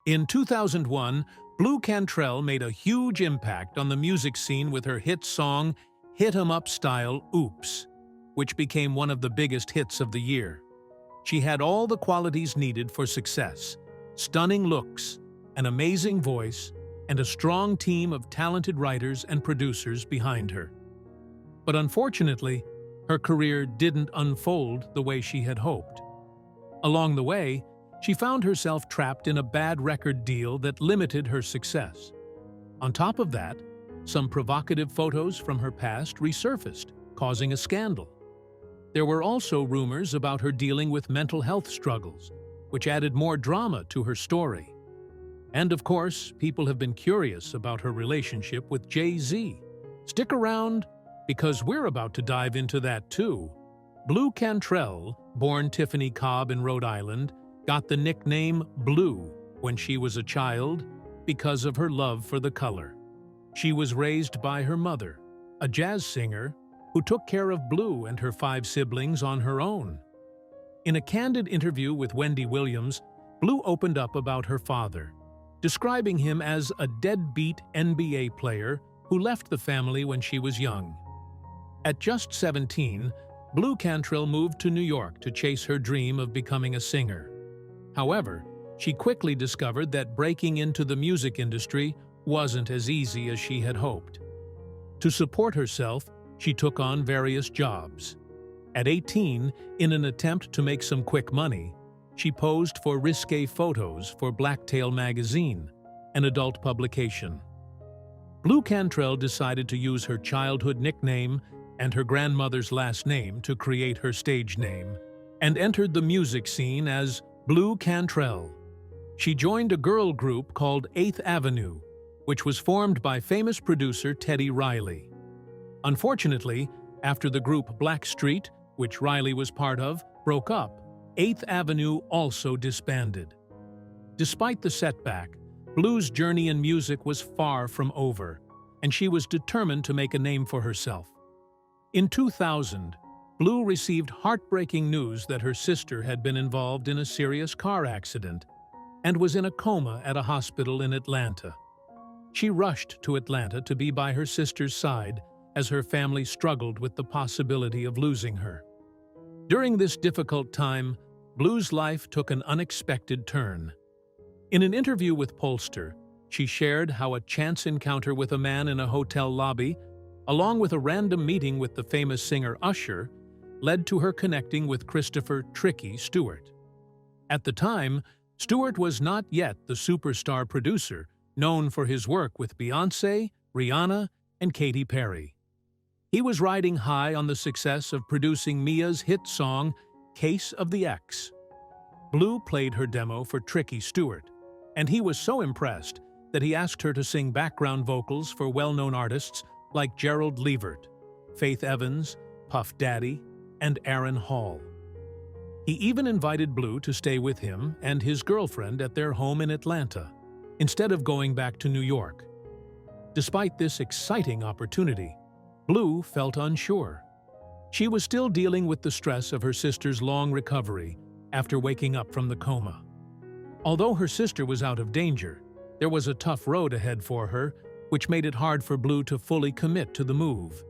In 2001, Blu Cantrell made a huge impact on the music scene with her hit song Hit 'em Up Style Oops, which became one of the biggest hits of the year. She had all the qualities needed for success: stunning looks, an amazing voice, and a strong team of talented writers and producers behind her. But unfortunately, her career didn't unfold the way she had hoped. Along the way, she found herself trapped in a bad record deal that limited her success. On top of that, some provocative photos from her past resurfaced, causing a scandal. There were also rumors about her dealing with mental health struggles, which added more drama to her story. And of course, people have been curious about her relationship with Jay-Z. Stick around, because we're about to dive into that too. Blu Cantrell, born Tiffany Cobb in Rhode Island, got the nickname Blue when she was a child because of her love for the color. She was raised by her mother, a jazz singer, who took care of Blu and her 5 siblings on her own. In a candid interview with Wendy Williams, Blu opened up about her father, describing him as a deadbeat NBA player who left the family when she was young. At just 17, Blu Cantrell moved to New York to chase her dream of becoming a singer. However, she quickly discovered that breaking into the music industry wasn't as easy as she had hoped. To support herself, she took on various jobs. At 18, in an attempt to make some quick money, she posed for risque photos for Blacktail magazine, an adult publication. Blu Cantrell decided to use her childhood nickname and her grandmother's last name to create her stage name, and entered the music scene as Blu Cantrell. She joined a girl group called 8th Avenue, which was formed by famous producer Teddy Riley. Unfortunately, after the group Blackstreet, which Riley was part of, broke up, 8th Avenue also disbanded. Despite the setback, Blu's journey in music was far from over, and she was determined to make a name for herself. In 2000, Blu received heartbreaking news that her sister had been involved in a serious car accident and was in a coma at a hospital in Atlanta. She rushed to Atlanta to be by her sister's side as her family struggled with the possibility of losing her. During this difficult time, Blu's life took an unexpected turn. In an interview with Pollster, she shared how a chance encounter with a man in a hotel lobby, along with a random meeting with the famous singer Usher, led to her connecting with Christopher "Tricky" Stewart. At the time, Stewart was not yet the superstar producer known for his work with Beyoncé, Rihanna, and Katy Perry. He was riding high on the success of producing Mia's hit song, Case of the Ex. Blu played her demo for Tricky Stewart, and he was so impressed that he asked her to sing background vocals for well-known artists like Gerald Levert, Faith Evans, Puff Daddy, and Aaron Hall. He even invited Blu to stay with him and his girlfriend at their home in Atlanta, instead of going back to New York. Despite this exciting opportunity, Blu felt unsure. She was still dealing with the stress of her sister's long recovery after waking up from the coma. Although her sister was out of danger, there was a tough road ahead for her, which made it hard for Blu to fully commit to the move.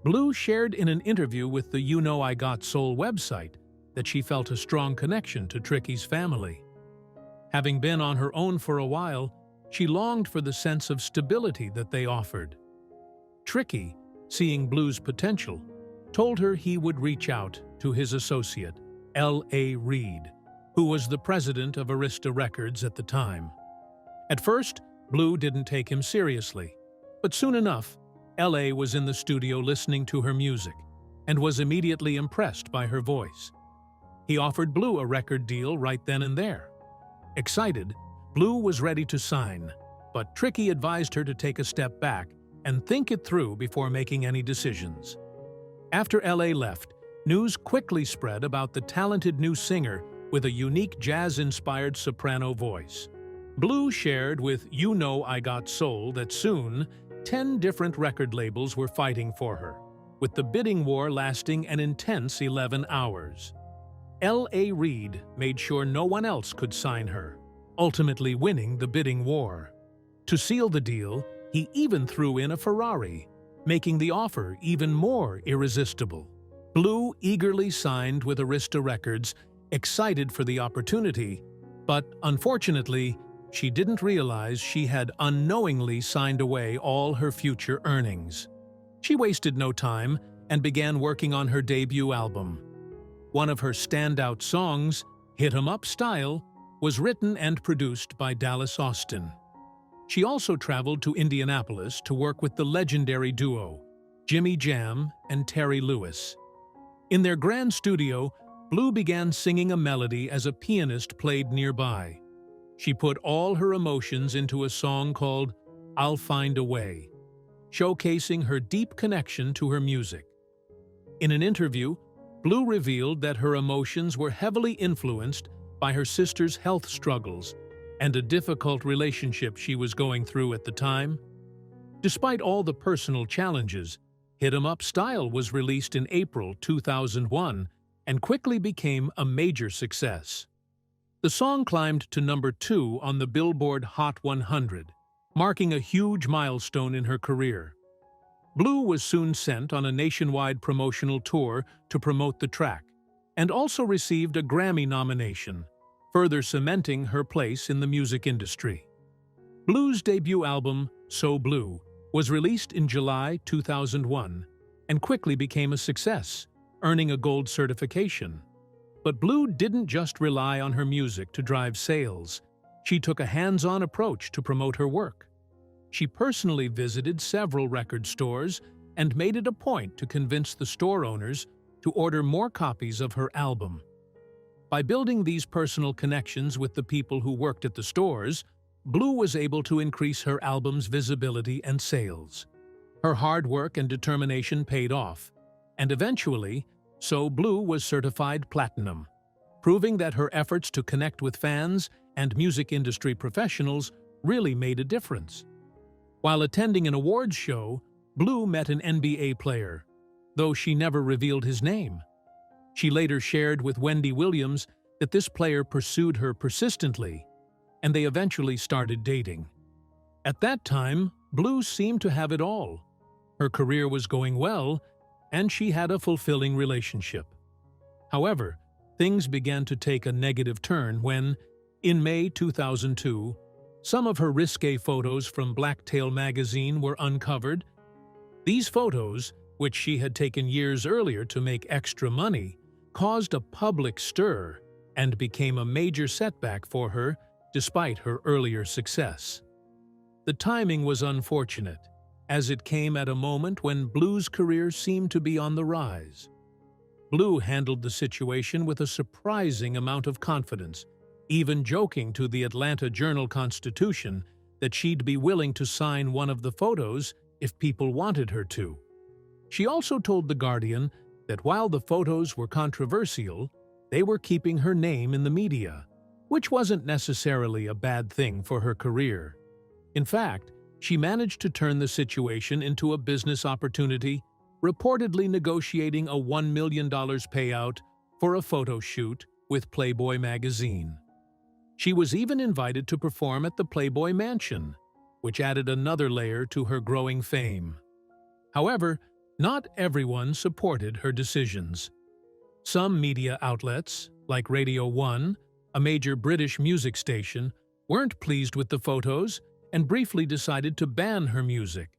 Blu shared in an interview with the You Know I Got Soul website that she felt a strong connection to Tricky's family. Having been on her own for a while, she longed for the sense of stability that they offered. Tricky, seeing Blu's potential, told her he would reach out to his associate, L.A. Reid, who was the president of Arista Records at the time. At first, Blu didn't take him seriously, but soon enough, L.A. was in the studio listening to her music and was immediately impressed by her voice. He offered Blu a record deal right then and there. Excited, Blu was ready to sign, but Tricky advised her to take a step back and think it through before making any decisions. After L.A. left, news quickly spread about the talented new singer with a unique jazz-inspired soprano voice. Blu shared with You Know I Got Soul that soon, 10 different record labels were fighting for her, with the bidding war lasting an intense 11 hours. L.A. Reid made sure no one else could sign her, ultimately winning the bidding war. To seal the deal, he even threw in a Ferrari, making the offer even more irresistible. Blu eagerly signed with Arista Records, excited for the opportunity, but unfortunately, she didn't realize she had unknowingly signed away all her future earnings. She wasted no time and began working on her debut album. One of her standout songs, Hit 'Em Up Style, was written and produced by Dallas Austin. She also traveled to Indianapolis to work with the legendary duo, Jimmy Jam and Terry Lewis. In their grand studio, Blu began singing a melody as a pianist played nearby. She put all her emotions into a song called I'll Find a Way, showcasing her deep connection to her music. In an interview, Blu revealed that her emotions were heavily influenced by her sister's health struggles and a difficult relationship she was going through at the time. Despite all the personal challenges, Hit 'Em Up Style was released in April 2001 and quickly became a major success. The song climbed to number 2 on the Billboard Hot 100, marking a huge milestone in her career. Blu was soon sent on a nationwide promotional tour to promote the track, and also received a Grammy nomination, further cementing her place in the music industry. Blu's debut album, So Blu, was released in July 2001 and quickly became a success, earning a gold certification. But Blu didn't just rely on her music to drive sales. She took a hands-on approach to promote her work. She personally visited several record stores and made it a point to convince the store owners to order more copies of her album. By building these personal connections with the people who worked at the stores, Blu was able to increase her album's visibility and sales. Her hard work and determination paid off, and eventually, So Blu was certified platinum, proving that her efforts to connect with fans and music industry professionals really made a difference. While attending an awards show, Blu met an NBA player, though she never revealed his name. She later shared with Wendy Williams that this player pursued her persistently, and they eventually started dating. At that time, Blu seemed to have it all. Her career was going well, and she had a fulfilling relationship. However, things began to take a negative turn when, in May 2002, some of her risque photos from Blacktail magazine were uncovered. These photos, which she had taken years earlier to make extra money, caused a public stir and became a major setback for her despite her earlier success. The timing was unfortunate, as it came at a moment when Blu's career seemed to be on the rise. Blu handled the situation with a surprising amount of confidence, even joking to the Atlanta Journal-Constitution that she'd be willing to sign one of the photos if people wanted her to. She also told The Guardian that while the photos were controversial, they were keeping her name in the media, which wasn't necessarily a bad thing for her career. In fact, she managed to turn the situation into a business opportunity, reportedly negotiating a $1 million payout for a photo shoot with Playboy magazine. She was even invited to perform at the Playboy Mansion, which added another layer to her growing fame. However, not everyone supported her decisions. Some media outlets, like Radio 1, a major British music station, weren't pleased with the photos and briefly decided to ban her music,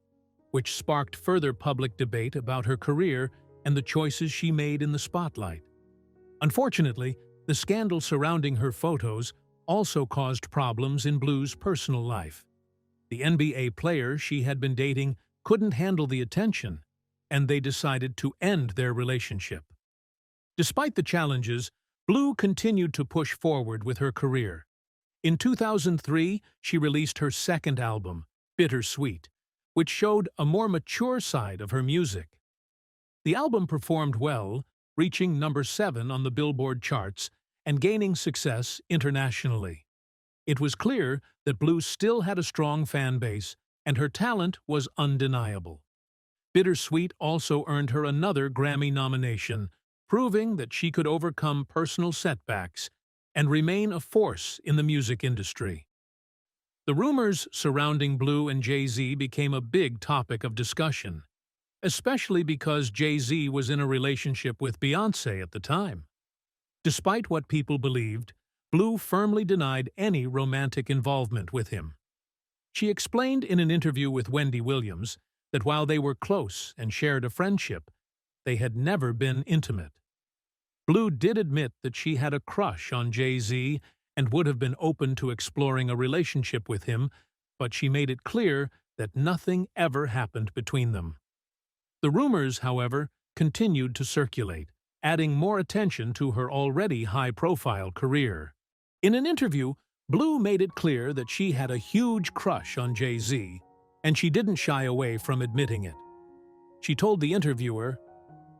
which sparked further public debate about her career and the choices she made in the spotlight. Unfortunately, the scandal surrounding her photos also caused problems in Blu's personal life. The NBA player she had been dating couldn't handle the attention, and they decided to end their relationship. Despite the challenges, Blu continued to push forward with her career. In 2003, she released her second album, Bittersweet, which showed a more mature side of her music. The album performed well, reaching number 7 on the Billboard charts and gaining success internationally. It was clear that Blu still had a strong fan base, and her talent was undeniable. Bittersweet also earned her another Grammy nomination, proving that she could overcome personal setbacks and remain a force in the music industry. The rumors surrounding Blu and Jay-Z became a big topic of discussion, especially because Jay-Z was in a relationship with Beyoncé at the time. Despite what people believed, Blu firmly denied any romantic involvement with him. She explained in an interview with Wendy Williams that while they were close and shared a friendship, they had never been intimate. Blu did admit that she had a crush on Jay-Z and would have been open to exploring a relationship with him, but she made it clear that nothing ever happened between them. The rumors, however, continued to circulate, adding more attention to her already high-profile career. In an interview, Blu made it clear that she had a huge crush on Jay-Z, and she didn't shy away from admitting it. She told the interviewer,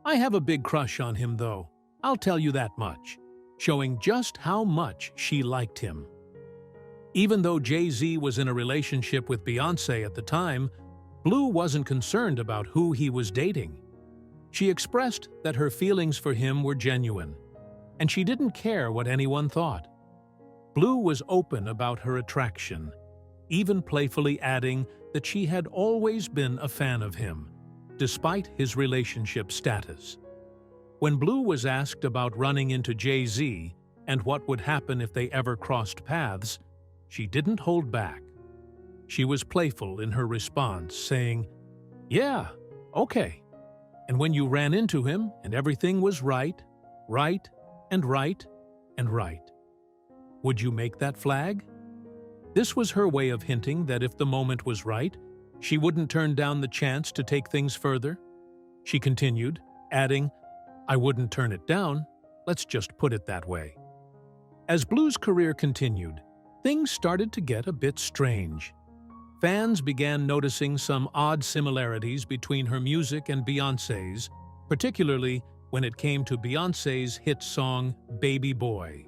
"I have a big crush on him, though, I'll tell you that much," showing just how much she liked him. Even though Jay-Z was in a relationship with Beyoncé at the time, Blu wasn't concerned about who he was dating. She expressed that her feelings for him were genuine, and she didn't care what anyone thought. Blu was open about her attraction, even playfully adding that she had always been a fan of him, despite his relationship status. When Blu was asked about running into Jay-Z and what would happen if they ever crossed paths, she didn't hold back. She was playful in her response, saying, "Yeah, okay. And when you ran into him and everything was right, and right, would you make that flag?" This was her way of hinting that if the moment was right, she wouldn't turn down the chance to take things further. She continued, adding, "I wouldn't turn it down, let's just put it that way." As Blu's career continued, things started to get a bit strange. Fans began noticing some odd similarities between her music and Beyoncé's, particularly when it came to Beyoncé's hit song, "Baby Boy."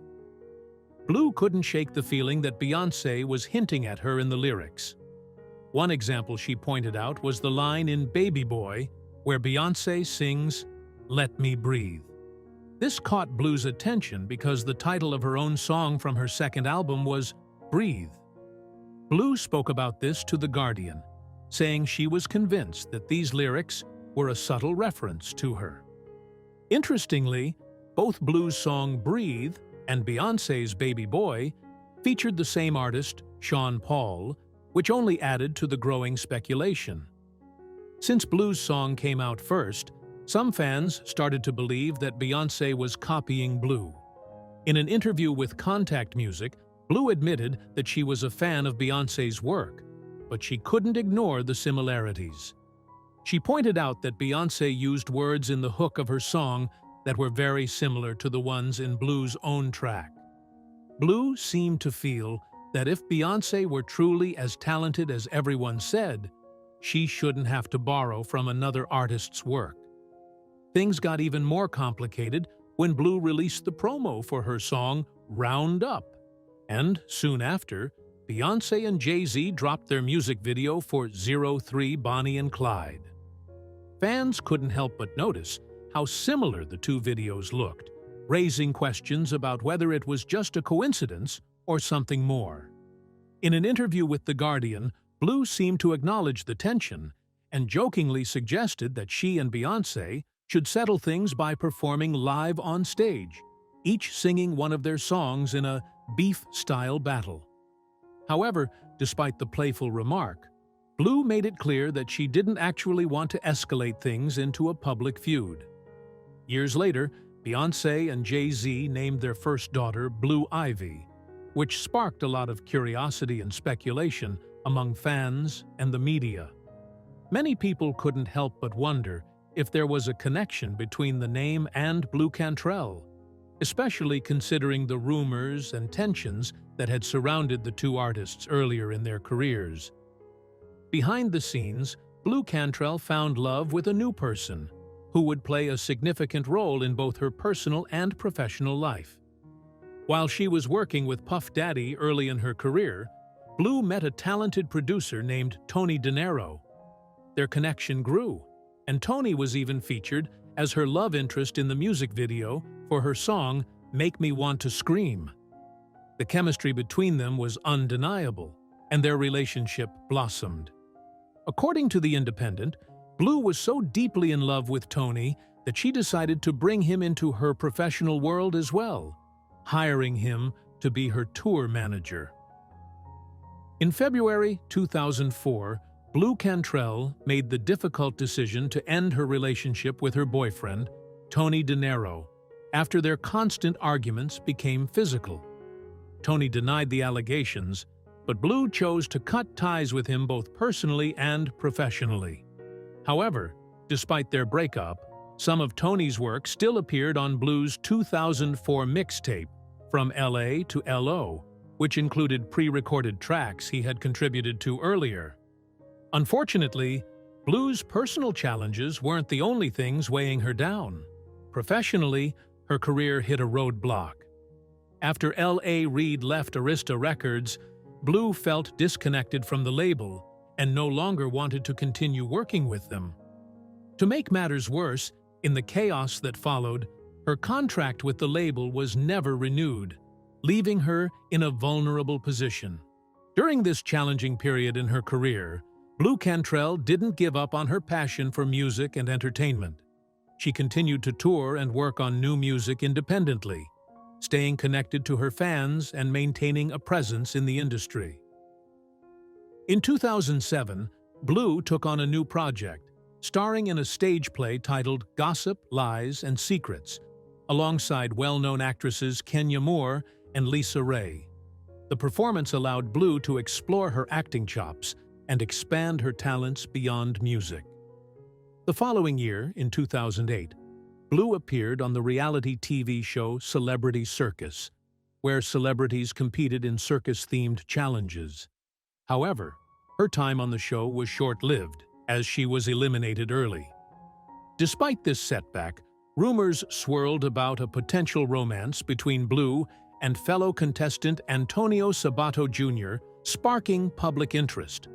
Blu couldn't shake the feeling that Beyoncé was hinting at her in the lyrics. One example she pointed out was the line in Baby Boy, where Beyoncé sings, "Let me breathe." This caught Blu's attention because the title of her own song from her second album was Breathe. Blu spoke about this to The Guardian, saying she was convinced that these lyrics were a subtle reference to her. Interestingly, both Blu's song Breathe and Beyoncé's Baby Boy featured the same artist, Sean Paul, which only added to the growing speculation. Since Blu's song came out first, some fans started to believe that Beyoncé was copying Blu. In an interview with Contact Music, Blu admitted that she was a fan of Beyoncé's work, but she couldn't ignore the similarities. She pointed out that Beyoncé used words in the hook of her song that were very similar to the ones in Blu's own track. Blu seemed to feel that if Beyoncé were truly as talented as everyone said, she shouldn't have to borrow from another artist's work. Things got even more complicated when Blu released the promo for her song Round Up. And soon after, Beyoncé and Jay-Z dropped their music video for 03 Bonnie and Clyde. Fans couldn't help but notice how similar the two videos looked, raising questions about whether it was just a coincidence or something more. In an interview with The Guardian, Blu seemed to acknowledge the tension and jokingly suggested that she and Beyoncé should settle things by performing live on stage, each singing one of their songs in a beef-style battle. However, despite the playful remark, Blu made it clear that she didn't actually want to escalate things into a public feud. Years later, Beyoncé and Jay-Z named their first daughter Blue Ivy, which sparked a lot of curiosity and speculation among fans and the media. Many people couldn't help but wonder if there was a connection between the name and Blu Cantrell, especially considering the rumors and tensions that had surrounded the two artists earlier in their careers. Behind the scenes, Blu Cantrell found love with a new person who would play a significant role in both her personal and professional life. While she was working with Puff Daddy early in her career, Blu met a talented producer named Tony De Niro. Their connection grew, and Tony was even featured as her love interest in the music video for her song Make Me Want to Scream. The chemistry between them was undeniable, and their relationship blossomed. According to The Independent, Blu was so deeply in love with Tony that she decided to bring him into her professional world as well, hiring him to be her tour manager. In February 2004, Blu Cantrell made the difficult decision to end her relationship with her boyfriend, Tony De Niro, after their constant arguments became physical. Tony denied the allegations, but Blu chose to cut ties with him both personally and professionally. However, despite their breakup, some of Tony's work still appeared on Blu's 2004 mixtape, From LA to LO, which included pre-recorded tracks he had contributed to earlier. Unfortunately, Blu's personal challenges weren't the only things weighing her down. Professionally, her career hit a roadblock. After L.A. Reid left Arista Records, Blu felt disconnected from the label and no longer wanted to continue working with them. To make matters worse, in the chaos that followed, her contract with the label was never renewed, leaving her in a vulnerable position. During this challenging period in her career, Blu Cantrell didn't give up on her passion for music and entertainment. She continued to tour and work on new music independently, staying connected to her fans and maintaining a presence in the industry. In 2007, Blu took on a new project, starring in a stage play titled Gossip, Lies, and Secrets, alongside well-known actresses Kenya Moore and Lisa Ray. The performance allowed Blu to explore her acting chops and expand her talents beyond music. The following year, in 2008, Blu appeared on the reality TV show Celebrity Circus, where celebrities competed in circus-themed challenges. However, her time on the show was short-lived, as she was eliminated early. Despite this setback, rumors swirled about a potential romance between Blu and fellow contestant Antonio Sabato Jr., sparking public interest.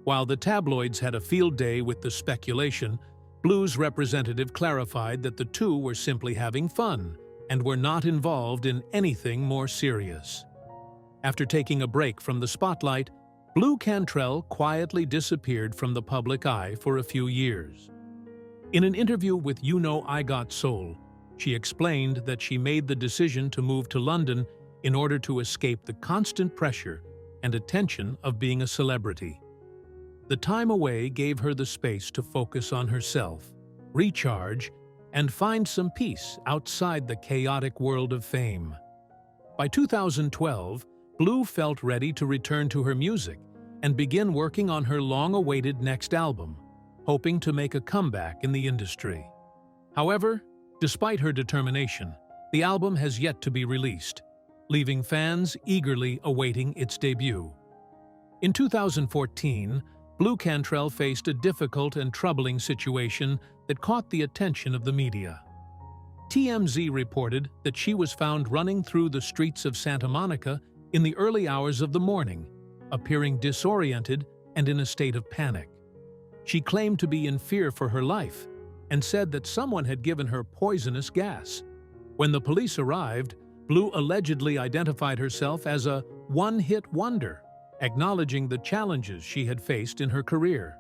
While the tabloids had a field day with the speculation, Blu's representative clarified that the two were simply having fun and were not involved in anything more serious. After taking a break from the spotlight, Blu Cantrell quietly disappeared from the public eye for a few years. In an interview with You Know I Got Soul, she explained that she made the decision to move to London in order to escape the constant pressure and attention of being a celebrity. The time away gave her the space to focus on herself, recharge, and find some peace outside the chaotic world of fame. By 2012, Blu felt ready to return to her music and begin working on her long-awaited next album, hoping to make a comeback in the industry. However, despite her determination, the album has yet to be released, leaving fans eagerly awaiting its debut. In 2014, Blu Cantrell faced a difficult and troubling situation that caught the attention of the media. TMZ reported that she was found running through the streets of Santa Monica in the early hours of the morning, appearing disoriented and in a state of panic. She claimed to be in fear for her life and said that someone had given her poisonous gas. When the police arrived, Blu allegedly identified herself as a one-hit wonder, acknowledging the challenges she had faced in her career.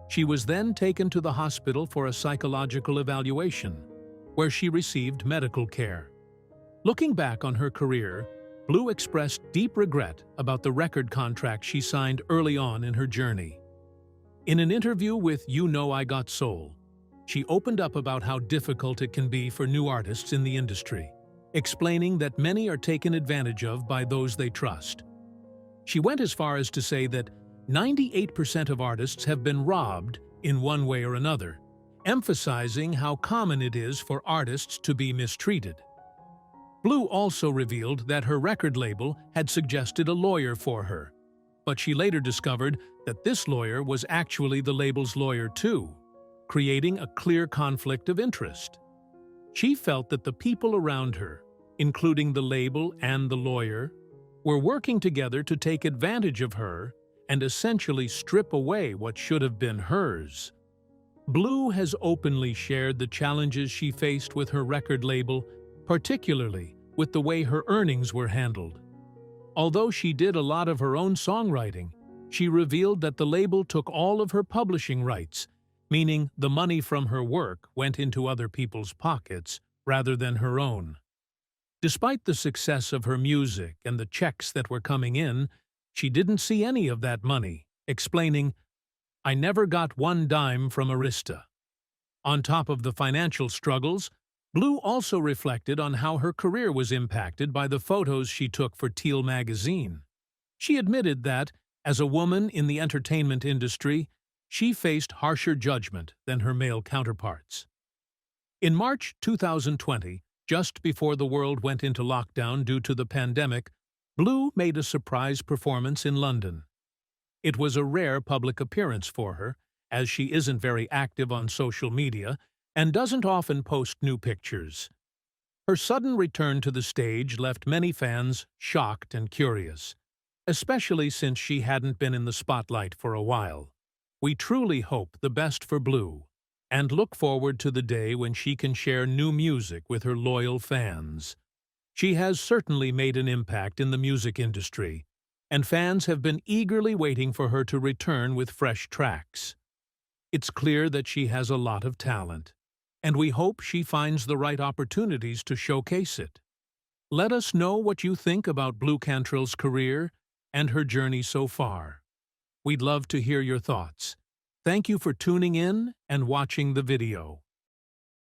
She was then taken to the hospital for a psychological evaluation, where she received medical care. Looking back on her career, Blu expressed deep regret about the record contract she signed early on in her journey. In an interview with You Know I Got Soul, she opened up about how difficult it can be for new artists in the industry, explaining that many are taken advantage of by those they trust. She went as far as to say that 98% of artists have been robbed in one way or another, emphasizing how common it is for artists to be mistreated. Blu also revealed that her record label had suggested a lawyer for her, but she later discovered that this lawyer was actually the label's lawyer too, creating a clear conflict of interest. She felt that the people around her, including the label and the lawyer, were working together to take advantage of her and essentially strip away what should have been hers. Blu has openly shared the challenges she faced with her record label, particularly with the way her earnings were handled. Although she did a lot of her own songwriting, she revealed that the label took all of her publishing rights, meaning the money from her work went into other people's pockets rather than her own. Despite the success of her music and the checks that were coming in, she didn't see any of that money, explaining, "I never got one dime from Arista." On top of the financial struggles, Blu also reflected on how her career was impacted by the photos she took for Teal magazine. She admitted that, as a woman in the entertainment industry, she faced harsher judgment than her male counterparts. In March 2020, just before the world went into lockdown due to the pandemic, Blu made a surprise performance in London. It was a rare public appearance for her, as she isn't very active on social media and doesn't often post new pictures. Her sudden return to the stage left many fans shocked and curious, especially since she hadn't been in the spotlight for a while. We truly hope the best for Blu, and look forward to the day when she can share new music with her loyal fans. She has certainly made an impact in the music industry, and fans have been eagerly waiting for her to return with fresh tracks. It's clear that she has a lot of talent, and we hope she finds the right opportunities to showcase it. Let us know what you think about Blu Cantrell's career and her journey so far. We'd love to hear your thoughts. Thank you for tuning in and watching the video.